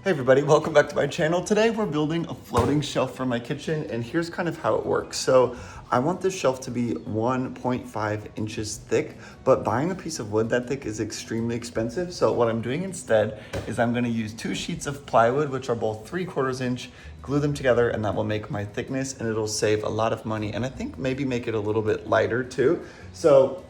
Hey everybody, welcome back to my channel. Today we're building a floating shelf for my kitchen, and here's kind of how it works. So I want this shelf to be 1.5 inches thick, but buying a piece of wood that thick is extremely expensive. So what I'm doing instead is I'm gonna use 2 sheets of plywood, which are both 3/4 inch, glue them together, and that will make my thickness, and it'll save a lot of money, and I think maybe make it a little bit lighter too. So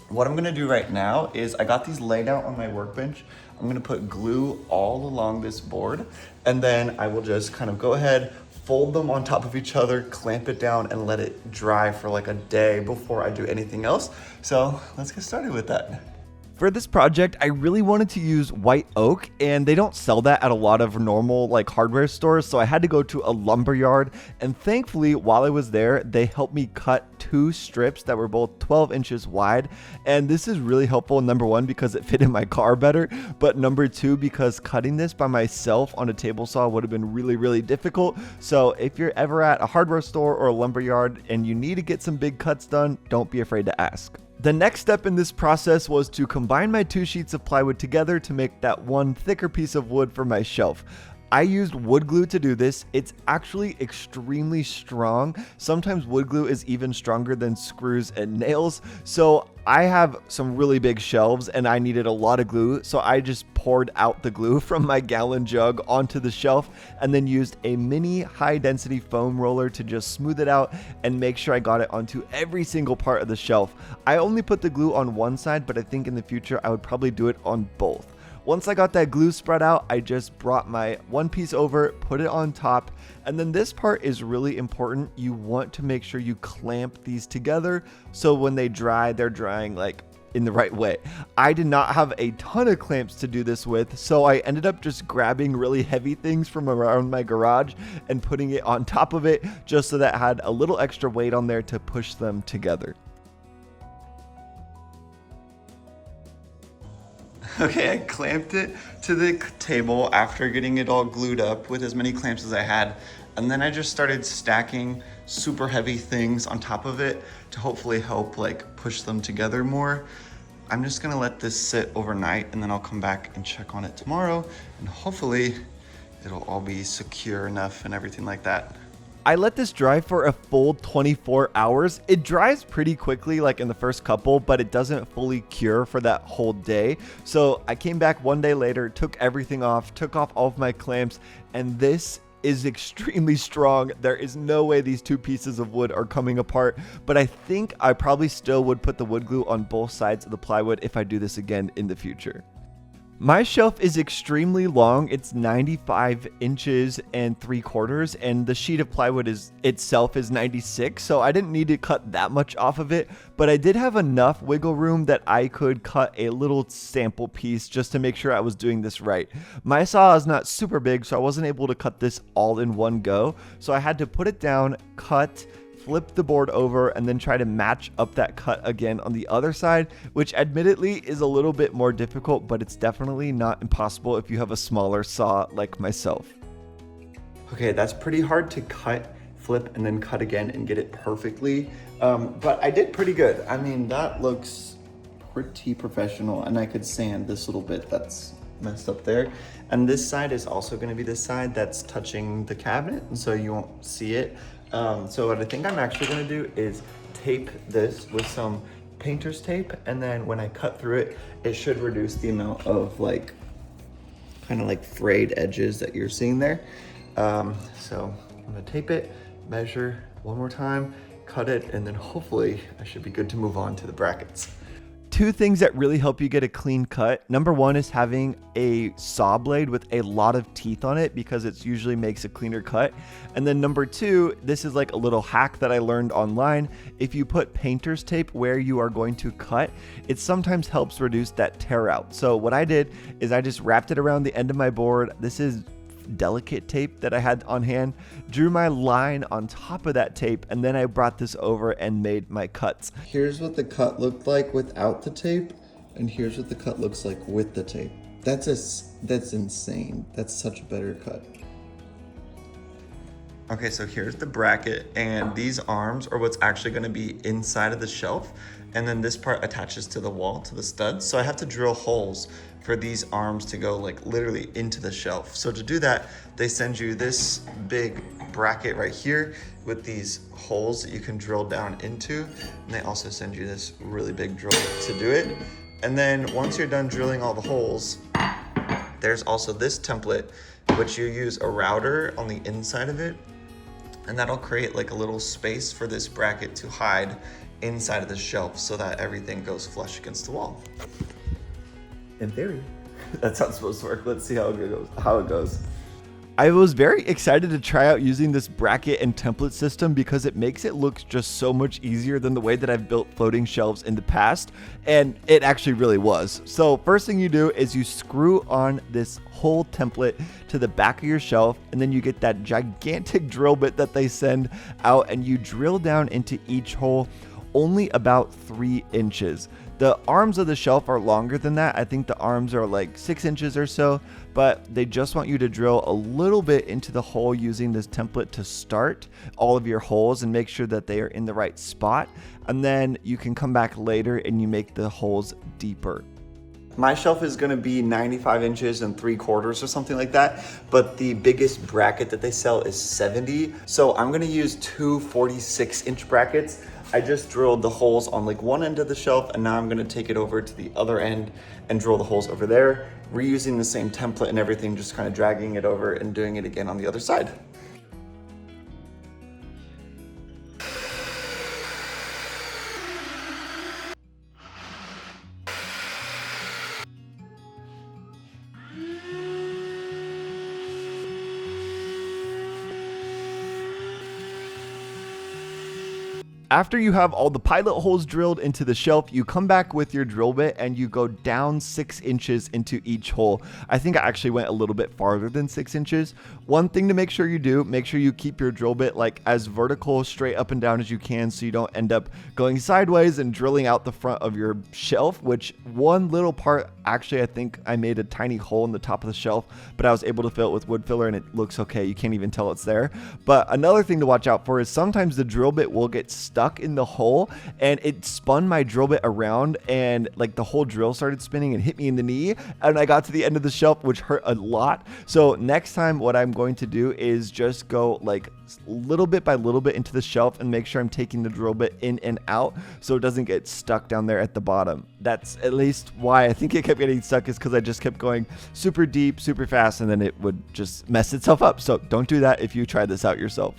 what I'm gonna do right now is I got these laid out on my workbench. I'm gonna put glue all along this board, and then I will just kind of go ahead, fold them on top of each other, clamp it down, and let it dry for like a day before I do anything else. So let's get started with that. For this project, I really wanted to use white oak, and they don't sell that at a lot of normal like hardware stores, so I had to go to a lumber yard, and thankfully while I was there, they helped me cut 2 strips that were both 12 inches wide, and this is really helpful, number 1 because it fit in my car better, but number 2 because cutting this by myself on a table saw would have been really difficult. So if you're ever at a hardware store or a lumber yard and you need to get some big cuts done, don't be afraid to ask. The next step in this process was to combine my 2 sheets of plywood together to make that one thicker piece of wood for my shelf. I used wood glue to do this. It's actually extremely strong. Sometimes wood glue is even stronger than screws and nails. So I have some really big shelves and I needed a lot of glue. So I just poured out the glue from my gallon jug onto the shelf and then used a mini high density foam roller to just smooth it out and make sure I got it onto every single part of the shelf. I only put the glue on one side, but I think in the future I would probably do it on both. Once I got that glue spread out, I just brought my one piece over, put it on top, and then this part is really important. You want to make sure you clamp these together so when they dry, they're drying like in the right way. I did not have a ton of clamps to do this with, so I ended up just grabbing really heavy things from around my garage and putting it on top of it just so that it had a little extra weight on there to push them together. Okay, I clamped it to the table after getting it all glued up with as many clamps as I had. And then I just started stacking super heavy things on top of it to hopefully help like push them together more. I'm just gonna let this sit overnight and then I'll come back and check on it tomorrow and hopefully it'll all be secure enough and everything like that. I let this dry for a full 24 hours. It dries pretty quickly, like in the first couple, but it doesn't fully cure for that whole day. So I came back one day later, took everything off, took off all of my clamps, and this is extremely strong. There is no way these 2 pieces of wood are coming apart, but I think I probably still would put the wood glue on both sides of the plywood if I do this again in the future. My shelf is extremely long. It's 95 inches and 3/4, and the sheet of plywood itself is 96, so I didn't need to cut that much off of it, but I did have enough wiggle room that I could cut a little sample piece just to make sure I was doing this right. My saw is not super big, so I wasn't able to cut this all in one go, so I had to put it down, cut, flip the board over, and then try to match up that cut again on the other side, which admittedly is a little bit more difficult, but it's definitely not impossible if you have a smaller saw like myself. Okay, that's pretty hard to cut, flip, and then cut again and get it perfectly, but I did pretty good. I mean, that looks pretty professional, and I could sand this little bit that's messed up there. And this side is also gonna be the side that's touching the cabinet, and so you won't see it. So what I think I'm actually gonna do is tape this with some painter's tape, and then when I cut through it, it should reduce the amount of like, kind of like frayed edges that you're seeing there. So I'm gonna tape it, measure one more time, cut it, and then hopefully I should be good to move on to the brackets. 2 things that really help you get a clean cut. Number 1 is having a saw blade with a lot of teeth on it because it usually makes a cleaner cut. And then number 2, this is like a little hack that I learned online. If you put painter's tape where you are going to cut, it sometimes helps reduce that tear out. So what I did is I just wrapped it around the end of my board. This is delicate tape that I had on hand, drew my line on top of that tape, and then I brought this over and made my cuts. Here's what the cut looked like without the tape, and here's what the cut looks like with the tape. That's insane. That's such a better cut. Okay, so here's the bracket, and these arms are what's actually gonna be inside of the shelf, and then this part attaches to the wall, to the studs. So I have to drill holes for these arms to go like literally into the shelf. So to do that, they send you this big bracket right here with these holes that you can drill down into, and they also send you this really big drill to do it. And then once you're done drilling all the holes, there's also this template, which you use a router on the inside of it, and that'll create like a little space for this bracket to hide inside of the shelf so that everything goes flush against the wall. In theory, that's how it's supposed to work. Let's see how it goes. I was very excited to try out using this bracket and template system because it makes it look just so much easier than the way that I've built floating shelves in the past, and it actually really was. So first thing you do is you screw on this whole template to the back of your shelf, and then you get that gigantic drill bit that they send out, and you drill down into each hole only about 3 inches. The arms of the shelf are longer than that. I think the arms are like 6 inches or so, but they just want you to drill a little bit into the hole using this template to start all of your holes and make sure that they are in the right spot. And then you can come back later and you make the holes deeper. My shelf is gonna be 95 inches and 3/4 or something like that, but the biggest bracket that they sell is 70. So I'm gonna use 2 46-inch brackets. I just drilled the holes on like one end of the shelf, and now I'm gonna take it over to the other end and drill the holes over there, reusing the same template and everything, just kind of dragging it over and doing it again on the other side. After you have all the pilot holes drilled into the shelf, you come back with your drill bit and you go down 6 inches into each hole. I think I actually went a little bit farther than 6 inches. One thing to make sure you do, make sure you keep your drill bit like as vertical, straight up and down as you can, so you don't end up going sideways and drilling out the front of your shelf, which one little part, actually I think I made a tiny hole in the top of the shelf, but I was able to fill it with wood filler and it looks okay. You can't even tell it's there. But another thing to watch out for is sometimes the drill bit will get stuck in the hole, and it spun my drill bit around, and like the whole drill started spinning and hit me in the knee, and I got to the end of the shelf, which hurt a lot. So next time what I'm going to do is just go like little bit by little bit into the shelf and make sure I'm taking the drill bit in and out so it doesn't get stuck down there at the bottom. That's at least why I think it kept getting stuck, is because I just kept going super deep, super fast, and then it would just mess itself up. So don't do that if you try this out yourself.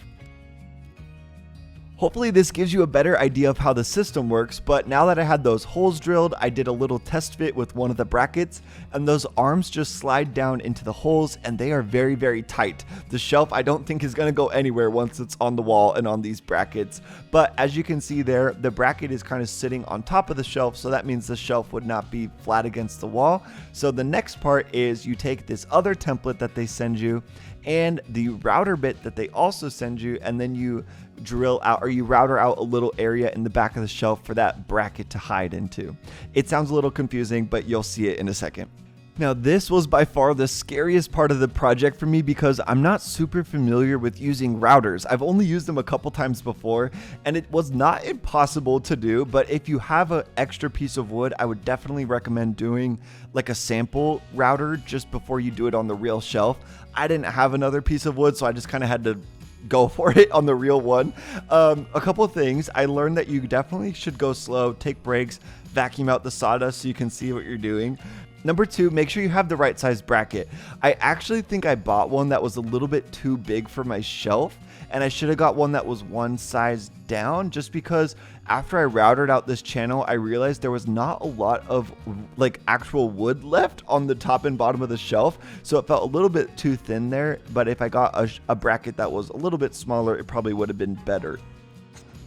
Hopefully this gives you a better idea of how the system works, but now that I had those holes drilled, I did a little test fit with one of the brackets, and those arms just slide down into the holes, and they are very, very tight. The shelf I don't think is going to go anywhere once it's on the wall and on these brackets, but as you can see there, the bracket is kind of sitting on top of the shelf, so that means the shelf would not be flat against the wall. So the next part is you take this other template that they send you and the router bit that they also send you, and then you drill out, or you router out a little area in the back of the shelf for that bracket to hide into. It sounds a little confusing, but you'll see it in a second. Now, this was by far the scariest part of the project for me because I'm not super familiar with using routers. I've only used them a couple times before, and it was not impossible to do, but if you have an extra piece of wood, I would definitely recommend doing like a sample router just before you do it on the real shelf. I didn't have another piece of wood, so I just kind of had to go for it on the real one. A couple of things. I learned that you definitely should go slow, take breaks, vacuum out the sawdust so you can see what you're doing. Number 2, make sure you have the right size bracket. I actually think I bought one that was a little bit too big for my shelf, and I should have got one that was one size down, just because after I routed out this channel, I realized there was not a lot of like actual wood left on the top and bottom of the shelf, so it felt a little bit too thin there. But if I got a bracket that was a little bit smaller, it probably would have been better.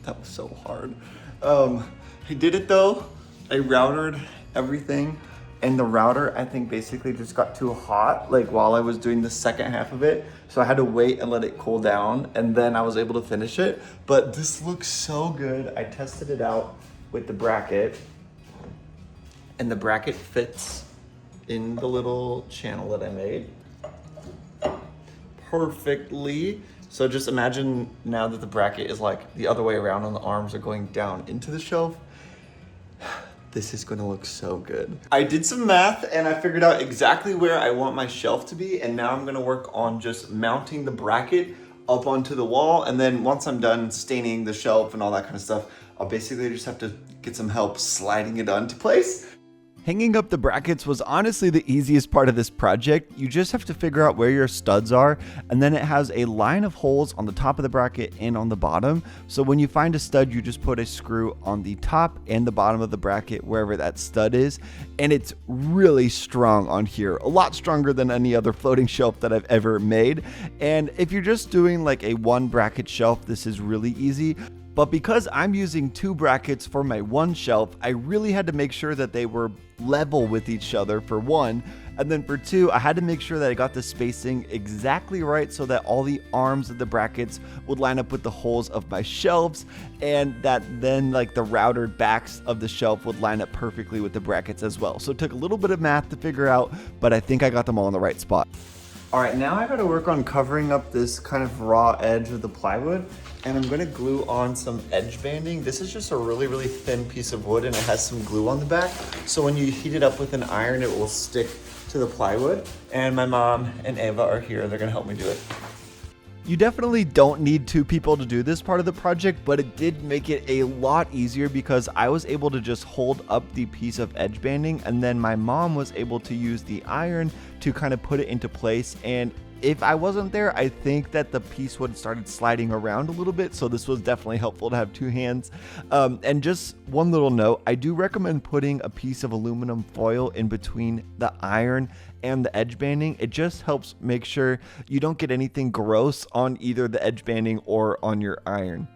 That was so hard. I did it though. I routed everything, and the router, I think, basically just got too hot like while I was doing the second half of it, so I had to wait and let it cool down, and then I was able to finish it. But this looks so good. I tested it out with the bracket, and the bracket fits in the little channel that I made perfectly. So just imagine now that the bracket is like the other way around and the arms are going down into the shelf. This is gonna look so good. I did some math and I figured out exactly where I want my shelf to be, and now I'm gonna work on just mounting the bracket up onto the wall, and then once I'm done staining the shelf and all that kind of stuff, I'll basically just have to get some help sliding it onto place. Hanging up the brackets was honestly the easiest part of this project. You just have to figure out where your studs are, and then it has a line of holes on the top of the bracket and on the bottom. So when you find a stud, you just put a screw on the top and the bottom of the bracket wherever that stud is, and it's really strong on here, a lot stronger than any other floating shelf that I've ever made. And if you're just doing like a one bracket shelf, this is really easy. But because I'm using 2 brackets for my one shelf, I really had to make sure that they were level with each other for one. And then for 2, I had to make sure that I got the spacing exactly right so that all the arms of the brackets would line up with the holes of my shelves, and that then like the routed backs of the shelf would line up perfectly with the brackets as well. So it took a little bit of math to figure out, but I think I got them all in the right spot. All right, now I gotta work on covering up this kind of raw edge of the plywood, and I'm gonna glue on some edge banding. This is just a really, really thin piece of wood, and it has some glue on the back. So when you heat it up with an iron, it will stick to the plywood. And my mom and Ava are here. They're gonna help me do it. You definitely don't need 2 people to do this part of the project, but it did make it a lot easier because I was able to just hold up the piece of edge banding, and then my mom was able to use the iron to kind of put it into place. And if I wasn't there, I think that the piece would have started sliding around a little bit, so this was definitely helpful to have 2 hands. And just one little note, I do recommend putting a piece of aluminum foil in between the iron and the edge banding. It just helps make sure you don't get anything gross on either the edge banding or on your iron.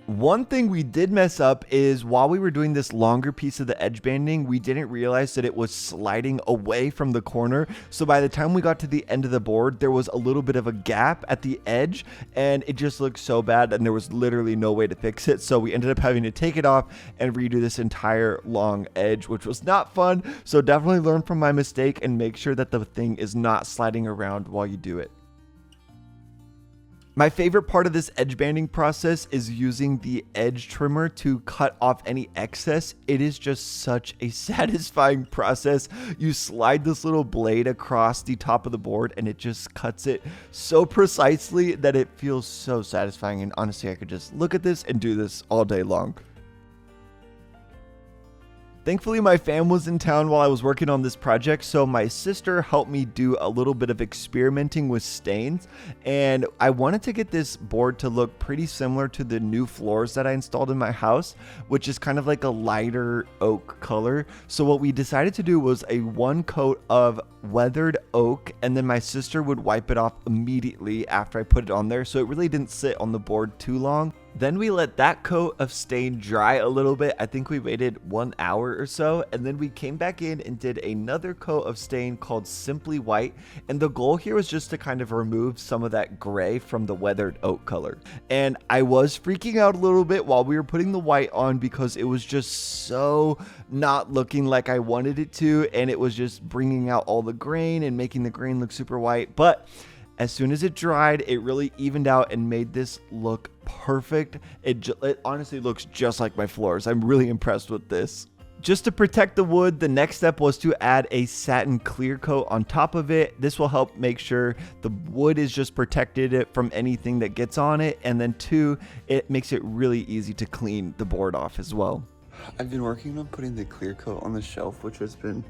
One thing we did mess up is while we were doing this longer piece of the edge banding, we didn't realize that it was sliding away from the corner. So by the time we got to the end of the board, there was a little bit of a gap at the edge, and it just looked so bad, and there was literally no way to fix it. So we ended up having to take it off and redo this entire long edge, which was not fun. So definitely learn from my mistake and make sure that the thing is not sliding around while you do it. My favorite part of this edge banding process is using the edge trimmer to cut off any excess. It is just such a satisfying process. You slide this little blade across the top of the board and it just cuts it so precisely that it feels so satisfying. And honestly, I could just look at this and do this all day long. Thankfully, my fam was in town while I was working on this project, so my sister helped me do a little bit of experimenting with stains, and I wanted to get this board to look pretty similar to the new floors that I installed in my house, which is kind of like a lighter oak color. So what we decided to do was a 1 coat of weathered oak, and then my sister would wipe it off immediately after I put it on there, so it really didn't sit on the board too long. Then we let that coat of stain dry a little bit. I think we waited 1 hour or so, and then we came back in and did another coat of stain called Simply White, and the goal here was just to kind of remove some of that gray from the weathered oak color. And I was freaking out a little bit while we were putting the white on because it was just so not looking like I wanted it to, and it was just bringing out all the grain and making the grain look super white. But as soon as it dried, it really evened out and made this look perfect. It honestly looks just like my floors. I'm really impressed with this. Just to protect the wood, the next step was to add a satin clear coat on top of it. This will help make sure the wood is just protected from anything that gets on it. And then 2, it makes it really easy to clean the board off as well. I've been working on putting the clear coat on the shelf, which has been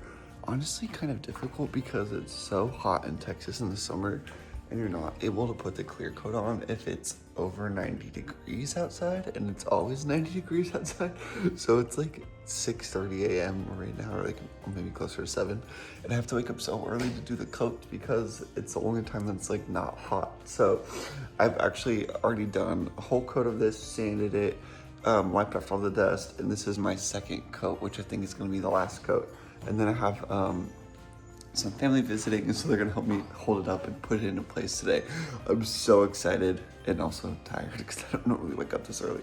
honestly kind of difficult because it's so hot in Texas in the summer. And you're not able to put the clear coat on if it's over 90 degrees outside, and it's always 90 degrees outside. So it's like 6:30 a.m. right now, or like maybe closer to 7. And I have to wake up so early to do the coat because it's the only time that's like not hot. So I've actually already done a whole coat of this, sanded it, wiped off all the dust, and this is my second coat, which I think is gonna be the last coat. And then I have some family visiting, and so they're gonna help me hold it up and put it into place today. I'm so excited and also tired because I don't really wake up this early.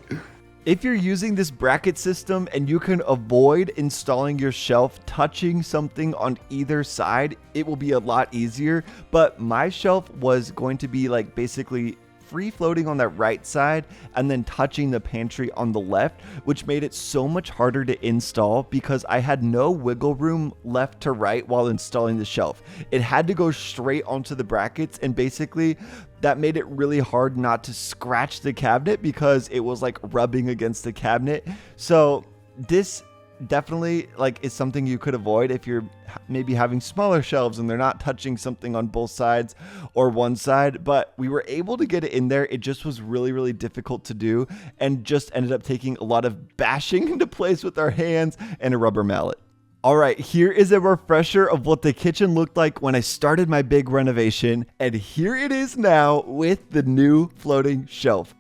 If you're using this bracket system and you can avoid installing your shelf touching something on either side, it will be a lot easier. But my shelf was going to be like basically free floating on that right side and then touching the pantry on the left, which made it so much harder to install because I had no wiggle room left to right while installing the shelf. It had to go straight onto the brackets, and basically that made it really hard not to scratch the cabinet because it was like rubbing against the cabinet. So this definitely like is something you could avoid if you're maybe having smaller shelves and they're not touching something on both sides or one side. But we were able to get it in there. It just was really difficult to do and just ended up taking a lot of bashing into place with our hands and a rubber mallet. All right, here is a refresher of what the kitchen looked like when I started my big renovation, and here it is now with the new floating shelf.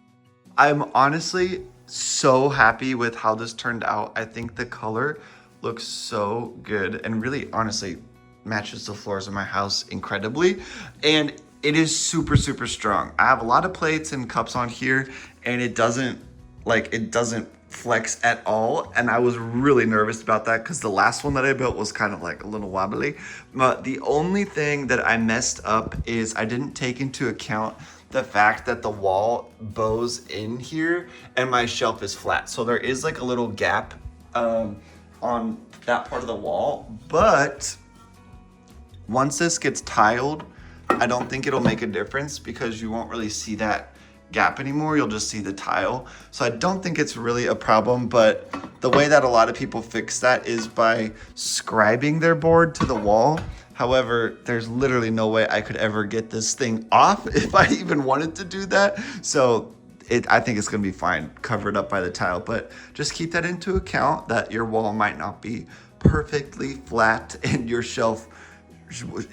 I'm honestly so happy with how this turned out. I think the color looks so good and really honestly matches the floors of my house incredibly. And it is super strong. I have a lot of plates and cups on here, and it doesn't flex at all. And I was really nervous about that because the last one that I built was kind of like a little wobbly. But the only thing that I messed up is I didn't take into account the fact that the wall bows in here and my shelf is flat. So there is like a little gap on that part of the wall. But once this gets tiled, I don't think it'll make a difference because you won't really see that gap anymore. You'll just see the tile. So I don't think it's really a problem, but the way that a lot of people fix that is by scribing their board to the wall. However, there's literally no way I could ever get this thing off if I even wanted to do that. So I think it's gonna be fine, covered up by the tile, but just keep that into account that your wall might not be perfectly flat and your shelf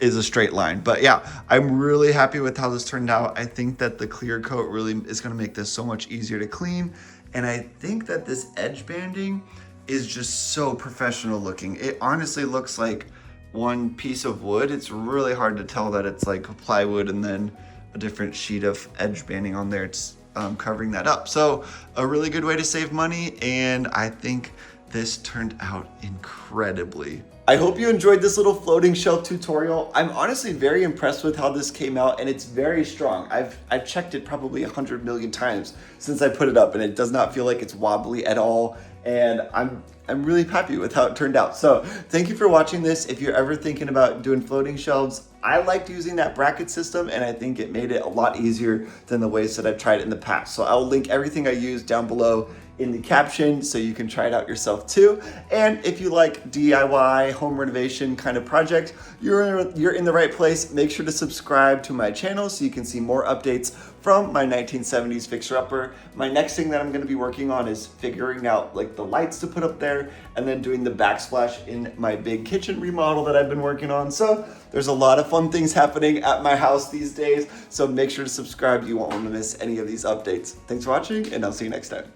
is a straight line. But yeah, I'm really happy with how this turned out. I think that the clear coat really is gonna make this so much easier to clean. And I think that this edge banding is just so professional looking. It honestly looks like one piece of wood. It's really hard to tell that it's like plywood and then a different sheet of edge banding on there. It's covering that up. So a really good way to save money, and I think this turned out incredibly. I hope you enjoyed this little floating shelf tutorial. I'm honestly very impressed with how this came out, and it's very strong. I've checked it probably 100 million times since I put it up, and it does not feel like it's wobbly at all. And I'm really happy with how it turned out. So thank you for watching this. If you're ever thinking about doing floating shelves, I liked using that bracket system, and I think it made it a lot easier than the ways that I've tried it in the past. So I'll link everything I use down below in the caption so you can try it out yourself too. And if you like DIY home renovation kind of project, you're in the right place. Make sure to subscribe to my channel so you can see more updates from my 1970s fixer-upper. My next thing that I'm gonna be working on is figuring out like the lights to put up there and then doing the backsplash in my big kitchen remodel that I've been working on. So there's a lot of fun things happening at my house these days. So make sure to subscribe. You won't want to miss any of these updates. Thanks for watching, and I'll see you next time.